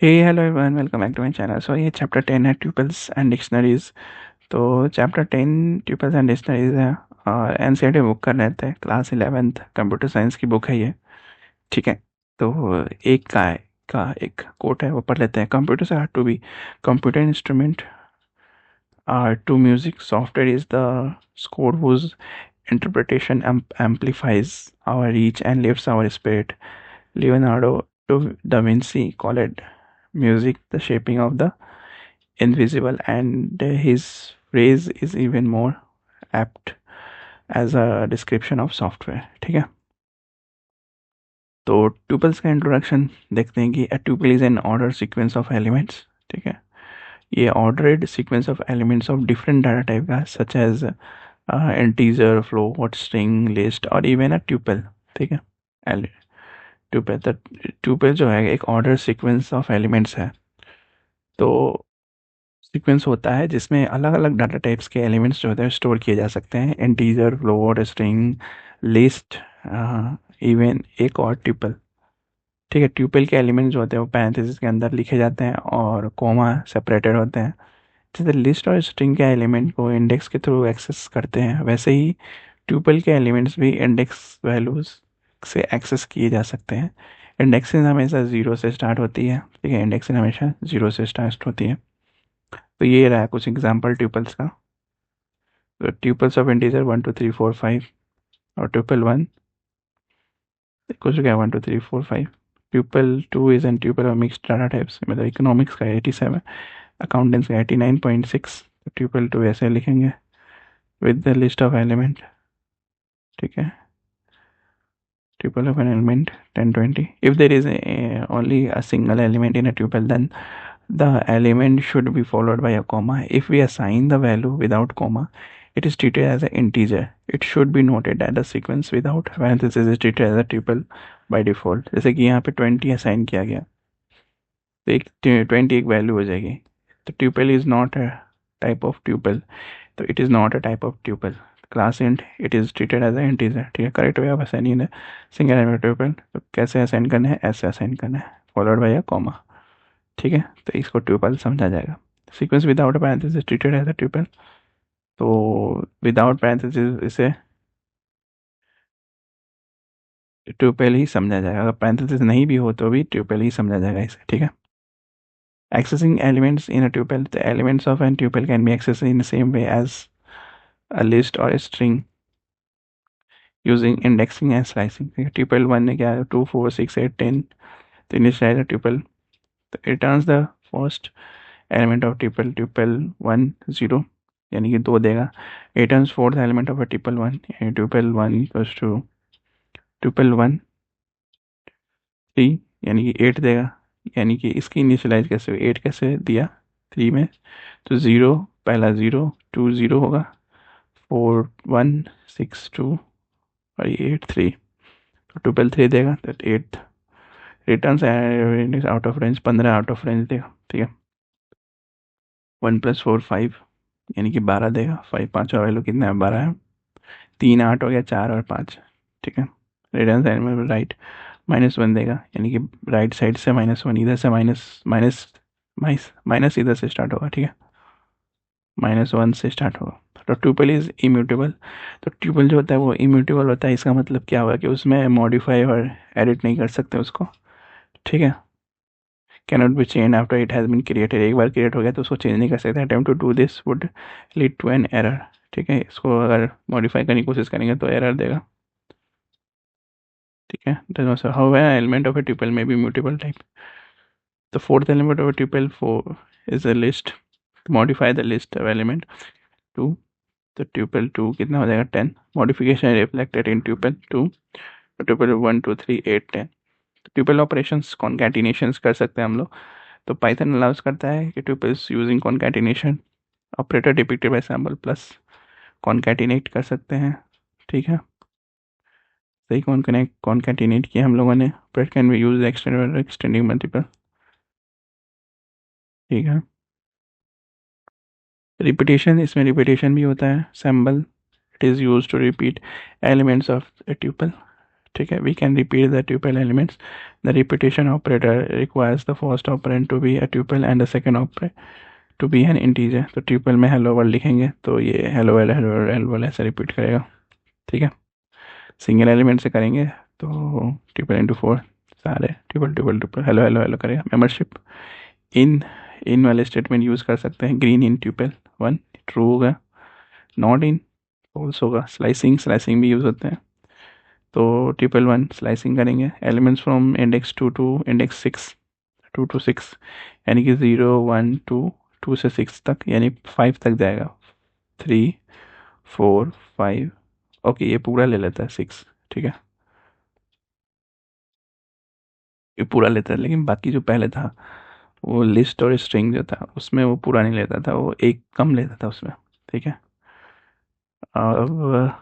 Hey, hello everyone, welcome back to my channel. So ये chapter 10 है tuples and dictionaries. तो chapter 10 tuples and dictionaries है और NCERT book कर लेते हैं। क्लास 11th कंप्यूटर साइंस की बुक है ये। ठीक है। तो एक का एक कोट है वो पढ़ लेते हैं। Computers are to be computer instrument are to music software is the score whose interpretation amplifies our reach and lifts our spirit. Leonardo da Vinci called music the shaping of the invisible, and his phrase is even more apt as a description of software. ठीक है। तो tuples का introduction देखते हैं कि a tuple is an ordered sequence of elements। ठीक है। ये ordered sequence of elements of different data type का such as integer, float, string, list और even a tuple। ठीक है। ट्यूपल तो ट्यूपल जो है एक ऑर्डर सीक्वेंस ऑफ एलिमेंट्स है। तो सीक्वेंस होता है जिसमें अलग अलग डाटा टाइप्स के एलिमेंट्स जो होते हैं स्टोर किए जा सकते हैं। Integer, float, string, list, even एक और ट्यूपल। ठीक है। ट्यूपल के एलिमेंट्स जो होते हैं वो पैरेंथेसिस के अंदर लिखे जाते हैं और कोमा सेपरेटेड होते हैं। जैसे लिस्ट और स्ट्रिंग के एलिमेंट को इंडेक्स के थ्रू एक्सेस करते हैं, वैसे ही ट्यूपल के एलिमेंट्स भी इंडेक्स वैल्यूज से एक्सेस किए जा सकते हैं। इंडेक्सिंग हमेशा ज़ीरो से स्टार्ट होती है। ठीक है। इंडेक्सिंग हमेशा ज़ीरो से स्टार्ट होती है। तो ये रहा कुछ एग्जांपल ट्यूपल्स का। तो ट्यूपल्स ऑफ इंटीजर 1 2 3 4 5 और ट्यूपल 1 कुछ क्या 1 2 3 4 5। Tuple 2 is an tuple of mixed data types, मतलब इकोनॉमिक्स का 87, अकाउंटेंट्स का 89.6। तो ट्यूपल 2 ऐसे लिखेंगे with the list of element. ठीक है। Tuple of an element 10 20. If there is only a single element in a tuple, then the element should be followed by a comma. If we assign the value without comma, it is treated as an integer. It should be noted that the sequence without parenthesis is treated as a tuple by default. जैसे कि यहाँ पे 20 assign किया गया तो एक 20 एक value हो जाएगी। तो tuple is not a type of tuple, तो it is not a type of tuple. Class int it is treated as a integer. ठीक है। Correct way of assigning single element tuple. तो कैसे असाइन करना है, ऐसे असाइन करना है, फॉलोड बाय अ कॉमा। ठीक है। तो इसको ट्यूपल समझा जाएगा। Sequence without parenthesis treated as a tuple. तो विदाउट पैरेंथेसिस इसे ट्यूपल ही समझा जाएगा। अगर पैरेंथेसिस नहीं भी हो तो भी ट्यूपल ही समझा जाएगा इसे। ठीक है। Accessing elements in a tuple, the elements of an tuple can be accessed in the same way as a list or a string using indexing and slicing. Tuple 1 ने क्या 2 4 6 8 10, तो initialize a tuple, तो it returns the first element of tuple, tuple 1 0, यानी कि 2 देगा। it returns fourth element of a tuple 1, यानी tuple 1 equals to tuple 1 3, यानी कि 8 देगा। यानी कि इसकी इनिशियलाइज कैसे 8 कैसे दिया 3 में, तो 0 पहला 0 2 0 होगा, 4 1 6 2 और ये 8 3, तो ट्रिपल 3 देगा। तो 8 return out of range 15 out of range देगा। ठीक है। 1 + 4 5, यानी कि 12 देगा। 5 पाँचवा वैल्यू कितना है 12 है। 3 8 हो गया, 4 और 5। ठीक है। रिटर्न साइड में राइट -1 देगा, यानी कि राइट साइड से -1, इधर से माइनस माइनस माइनस माइनस इधर से स्टार्ट होगा। ठीक है। -1 से स्टार्ट होगा। तो ट्यूपल इज इम्यूटेबल। तो ट्यूपल जो होता है वो इम्यूटेबल होता है। इसका मतलब क्या हुआ कि उसमें मॉडिफाई और एडिट नहीं कर सकते उसको। ठीक है। Cannot be change after it has been created. एक बार क्रिएट हो गया तो उसको चेंज नहीं कर सकते। Attempt to do this would lead to an error. ठीक है। इसको अगर मॉडिफाई करने की कोशिश करेंगे तो एरर देगा। ठीक है। How element of a tuple में be mutable type. The fourth element of a tuple is a list. Modify the list of element 2, तो ट्यूपल 2 कितना हो जाएगा 10। Modification reflected in tuple 2, tuple 1 2 3 8 10। Tuple operations concatenations कर सकते हैं हम लोग। तो पाइथन अलाउज करता है कि tuples using concatenation operator depicted bye symbol plus concatenate कर सकते हैं। ठीक है। सही कॉन्कैटिनेट किया हम लोगों ने। Operator can be use extending multiple. ठीक है। रिपीटेशन, इसमें रिपीटेशन भी होता है। Symbol it is use to repeat elements of a tuple. ठीक है. We can repeat the tuple elements. The repetition operator requires the first operand to be a tuple and the second operand to be an integer. तो tuple में hello world लिखेंगे तो ये hello world hello world hello world ऐसे repeat करेगा. ठीक है. Single element से करेंगे तो ट्यूपल इंटू 4 सारे tuple tuple tuple hello hello hello करेगा. मेंबरशिप इन इन वाले स्टेटमेंट यूज़ कर सकते हैं. ग्रीन इन ट्यूपल 1 ट्रू होगा. नॉट इन फॉल्स होगा. स्लाइसिंग स्लाइसिंग भी यूज़ होते हैं. तो ट्रिपल 1 स्लाइसिंग करेंगे. Elements from index 2 to index 6 2 to 6 यानी कि 0 1 2 2 से 6 तक यानी 5 तक जाएगा. 3 4 5 ओके ये पूरा ले लेता है 6. ठीक है ये पूरा लेता है लेकिन बाकी जो पहले था वो लिस्ट और स्ट्रिंग जो था उसमें वो पूरा नहीं लेता था. वो एक कम लेता था उसमें. ठीक है. अब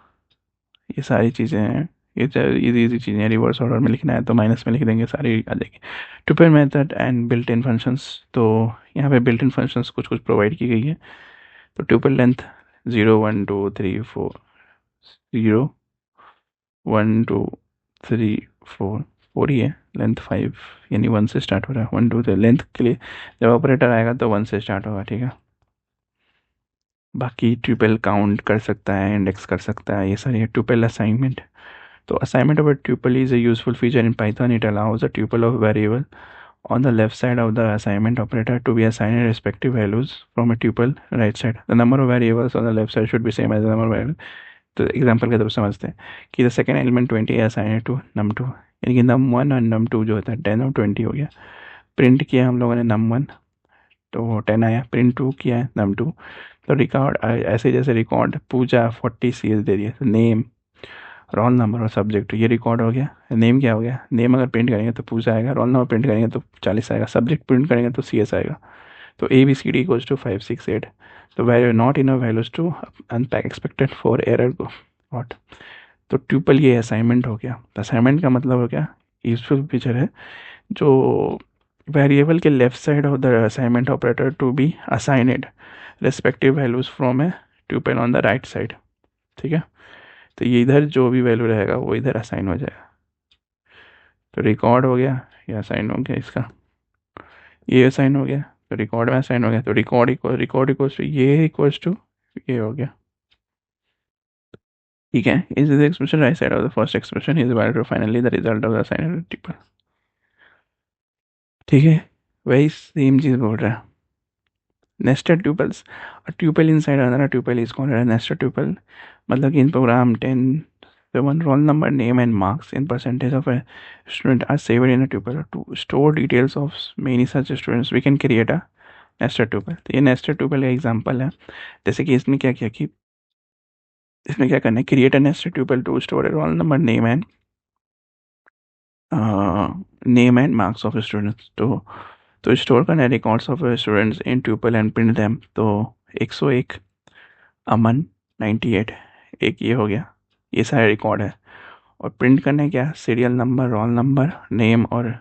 ये सारी चीज़ें हैं. ये इजी इजी चीज़ें हैं. रिवर्स ऑर्डर में लिखना है तो माइनस में लिख देंगे सारी आ जाएगी. Tuple method and built in functions. तो यहाँ पे बिल्ट इन फंक्शंस कुछ कुछ प्रोवाइड की गई है. तो ट्यूपल लेंथ 0 1 2 3 4 0 1 2 3 4 4 ही है. लेंथ 5 यानी 1 से स्टार्ट हो रहा है. 1 2 3 लेंथ के लिए जब ऑपरेटर आएगा तो 1 से स्टार्ट होगा. ठीक है. बाकी ट्यूपल काउंट कर सकता है इंडेक्स कर सकता है. ये सारी है. Tuple assignment. तो assignment of a tuple is a useful feature in Python. It allows a tuple of variable on the left side of the assignment operator to be assigned respective values from a tuple right side. The number of variables on the left side should be same as the number of variables. तो example के through समझते हैं कि the second element 20 है assign to num2 यानी कि num1 और num2 जो होता है 10 और 20 हो गया. प्रिंट किया हम लोगों ने num1 तो 10 आया. प्रिंट 2 किया है num2 तो रिकॉर्ड ऐसे जैसे रिकॉर्ड पूजा 40 CS दे दिया. तो नेम रोल नंबर और सब्जेक्ट ये रिकॉर्ड हो गया. नेम क्या हो गया. नेम अगर प्रिंट करेंगे तो पूजा आएगा. रोल नंबर प्रिंट करेंगे तो 40 आएगा. सब्जेक्ट प्रिंट करेंगे तो CS आएगा. तो ABCD इक्वल्स टू 5 6 8. तो value not in values to unpack expected for error को वॉट. तो ट्यूपल ये असाइनमेंट हो गया. असाइनमेंट का मतलब हो गया यूजफुल फीचर है जो वेरिएबल के left side of the assignment operator to be assigned respective values from a tuple on the right side. ठीक है. तो ये इधर जो भी वैल्यू रहेगा वो इधर असाइन हो जाएगा. तो रिकॉर्ड हो गया ये असाइन हो गया. इसका ये असाइन हो गया तो रिकॉर्ड में असाइन हो गया. तो रिकॉर्ड इक्वल्स टू ये इक्वल्स टू ये हो गया. ठीक है. Is the expression right side of the first expression is equal to finally the result of the assigned tuple. ठीक है. वही सेम चीज़ बोल रहा है. Nested tuples. A tuple inside another tuple is called as nested tuple. मतलब कि इन program 10 7 roll number name and marks in percentage of a student are saved in a tuple. To store details of many such students we can create a nested tuple. तो ये nested tuple का example है. जैसे कि इसमें क्या किया कि इसमें क्या करना है. Create a nested tuple to store a roll number name and marks of students. तो स्टोर करना है records of students in tuple and print them. तो 101 अमन 98 एक ये हो गया. ये सारे रिकॉर्ड है. और प्रिंट करना है क्या serial number roll number name और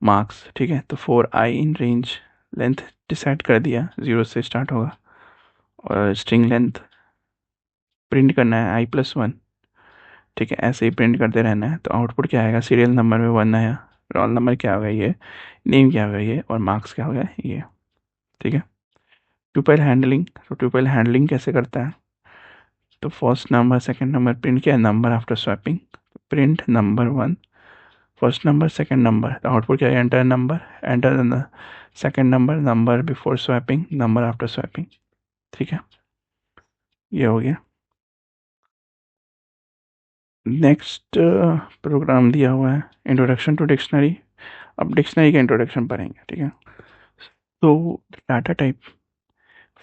मार्क्स. ठीक है. तो 4i in range length decide कर दिया 0 से स्टार्ट होगा. और स्ट्रिंग लेंथ प्रिंट करना है i+1. ठीक है. ऐसे ही प्रिंट करते रहना है. तो आउटपुट क्या आएगा. सीरियल नंबर में 1 आया. रोल नंबर क्या होगा ये. नेम क्या होगा ये. और मार्क्स क्या होगा ये. ठीक है. Tuple handling. तो ट्यूपल हैंडलिंग कैसे करता है. तो first number second number print किया number after swapping. Print number 1 first number second number. तो आउटपुट क्या है. Enter number enter second number number before swapping number after swapping. ठीक है. ये हो गया. नेक्स्ट प्रोग्राम दिया हुआ है इंट्रोडक्शन टू डिक्शनरी. अब डिक्शनरी का इंट्रोडक्शन पढ़ेंगे. ठीक है. तो data type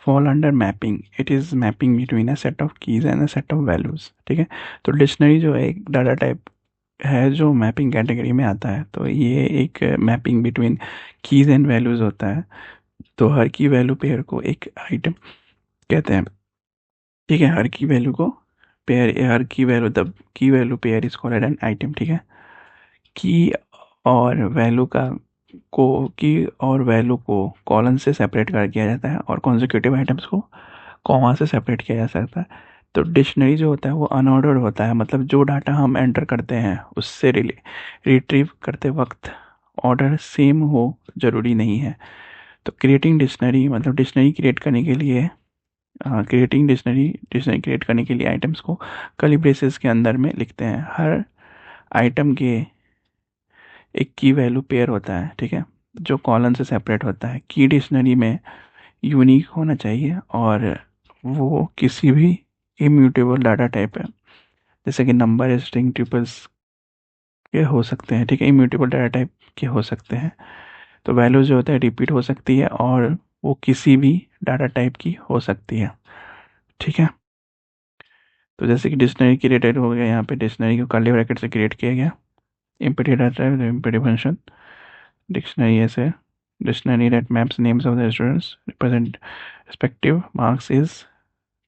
fall under mapping. It is mapping between a set of keys and a set of values. ठीक है. तो डिक्शनरी जो है एक डाटा टाइप है जो मैपिंग कैटेगरी में आता है. तो ये एक mapping between keys and values होता है. तो हर की वैल्यू पेयर को एक आइटम कहते हैं. ठीक है. हर की वैल्यू को पेयर हर की value the key value pair is called an item. ठीक है. की और वैल्यू का की और वैल्यू को कॉलन से सेपरेट कर किया जाता है और कॉन्जिक्यूटिव आइटम्स को कॉमा से सेपरेट किया जा सकता है. तो डिक्शनरी जो होता है वो अनऑर्डर्ड होता है, मतलब जो डाटा हम एंटर करते हैं उससे रिट्रीव करते वक्त ऑर्डर सेम हो ज़रूरी नहीं है। तो क्रिएटिंग डिक्शनरी मतलब डिक्शनरी क्रिएट करने के लिए डिक्शनरी क्रिएट करने के लिए आइटम्स को कर्ली ब्रेसेस के अंदर में लिखते हैं। हर आइटम के एक की वैल्यू पेयर होता है, ठीक है, जो कॉलन से सेपरेट होता है। की डिक्शनरी में यूनिक होना चाहिए और वो किसी भी इम्यूटेबल डाटा टाइप है, जैसे कि नंबर, स्ट्रिंग, ट्रिपल्स के हो सकते हैं, ठीक है, इम्यूटेबल डाटा टाइप के हो सकते हैं। तो वैल्यू जो होता है रिपीट हो सकती है और वो किसी भी डाटा टाइप की हो सकती है, ठीक है। तो जैसे कि डिक्शनरी क्रिएटेड हो गया, यहाँ पे डिक्शनरी को कर्ली ब्रैकेट से क्रिएट किया गया। Empty data type, empty function, dictionary ऐसे dictionary that maps names of the students represent respective marks is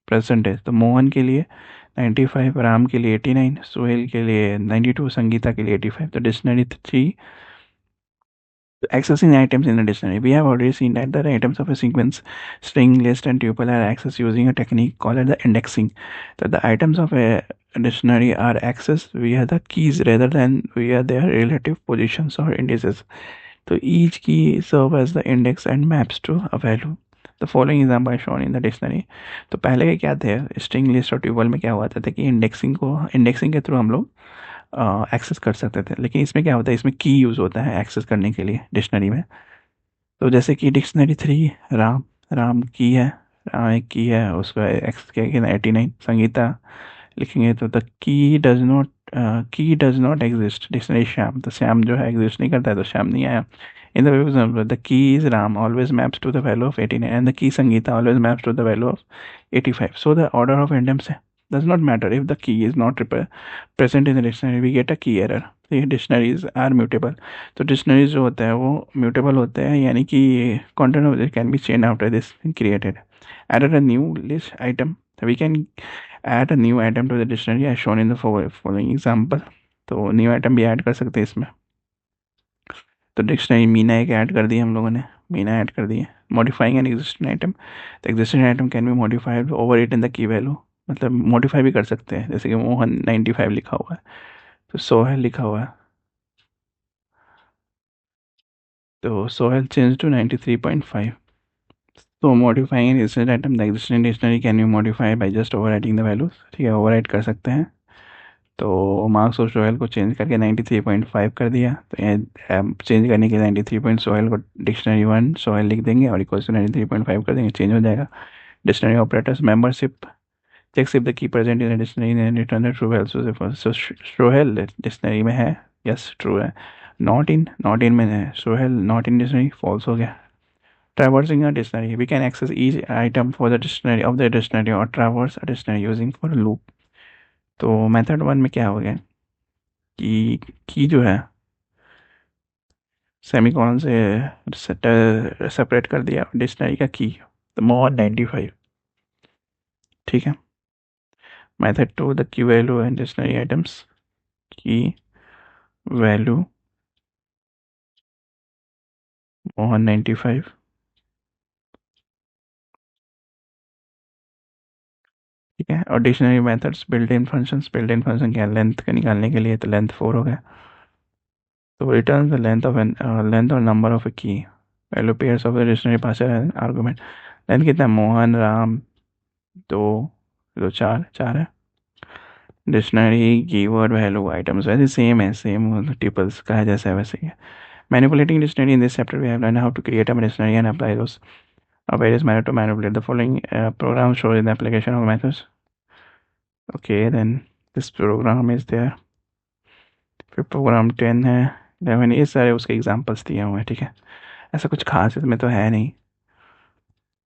percentage. तो मोहन के लिए 95, राम के लिए 89, सोहेल के लिए 92, संगीता के लिए 85। तो dictionary 3, accessing items in a dictionary. We have already seen that the items of a sequence, string, list, and tuple are accessed using a technique called the indexing. That the items of a dictionary are accessed via the keys rather than via their relative positions or indices. So each key serves as the index and maps to a value. The following example is shown in the dictionary. तो पहले के क्या थे, string list और tubal में क्या हुआ था कि इंडेक्सिंग के थ्रू हम लोग एक्सेस कर सकते थे, लेकिन इसमें क्या होता है, इसमें की यूज़ होता है एक्सेस करने के लिए डिक्शनरी में। तो जैसे कि डिक्शनरी 3, राम, राम की है, राम एक की है, उसका एक्सेस किया गया 89। संगीता लिखेंगे तो the key does not exist. Dictionary Shyam, तो श्याम जो है एग्जिस्ट नहीं करता है, तो श्याम नहीं आया। In the example the key is Ram always maps to the value of 89 and the key Sangeeta always maps to the value of 85। So the order of items does not matter if the key is not present in the dictionary, we get a key error. ये dictionaries are mutable. तो dictionaries जो होते हैं वो mutable होते हैं, यानी कि content of it can be change after this created. Added a new list item, we can add a new item to the dictionary as shown in the following example. तो new item भी add कर सकते हैं इसमें। तो dictionary Meena एक add कर दी हम लोगों ने, मीना ऐड कर दी है। Modifying an existing item, the existing item can be modified over it in the key value, मतलब मॉडिफाई भी कर सकते हैं। जैसे कि मोहन 95 लिखा हुआ है तो सोहेल लिखा हुआ है, तो सोहेल चेंज टू 93.5। तो modifying an existing item, the existing dictionary can be modified by just overwriting the values, ठीक है, ओवरराइट कर सकते हैं। तो मार्क्स और सोहेल को चेंज करके 93.5 कर दिया। तो ये चेंज करने के 93 सोहेल को डिक्शनरी 1 सोहेल लिख देंगे और इक्वल टू 93.5 कर देंगे, चेंज हो जाएगा। Dictionary operators, membership checks if the key present in dictionary and return the true value. So Sohail dictionary में है, यस ट्रू है। नॉट इन में है, Sohail not in dictionary, false हो गया। Traversing a dictionary, we can access each item for the dictionary of the dictionary और traverse a dictionary using for loop. तो method 1 में क्या हो गया कि की जो है सेमीकोलन से सेपरेट कर दिया डिक्शनरी का की, तो मोर 95, ठीक है। Method 2, the key value and dictionary items, की वैल्यू मोहन 95, ठीक है। और dictionary methods, built in function क्या, लेंथ का निकालने के लिए, तो लेंथ 4 हो गया। तो return the length of length और number of a key value pairs of the dictionary pass argument. Length कितना है, मोहन, राम 2, 2 4 4 है। डिक्शनरी कीवर्ड वैल्यू आइटम्स वैसे सेम है, सेम ट्रिपल्स का है जैसा है वैसे ही है। Manipulating dictionary, in this chapter we have learn how to create a dictionary and apply those various method to manipulate the following program shows the application of methods. Okay, then this program is there। फिर programme 10 है, 11, ये सारे उसके examples दिए हुए हैं, ठीक है। ऐसा कुछ खास इसमें तो है नहीं।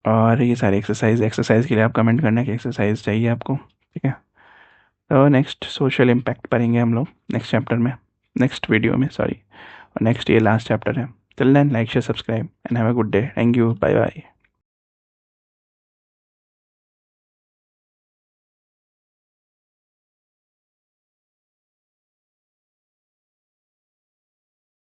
और ये सारे एक्सरसाइज के लिए आप कमेंट करना कि एक्सरसाइज चाहिए आपको, ठीक है। तो नेक्स्ट सोशल इम्पैक्ट पढ़ेंगे हम लोग नेक्स्ट चैप्टर में, नेक्स्ट वीडियो में, सॉरी। और नेक्स्ट ये लास्ट चैप्टर है। Till then like share subscribe and have a good day. Thank you, bye bye.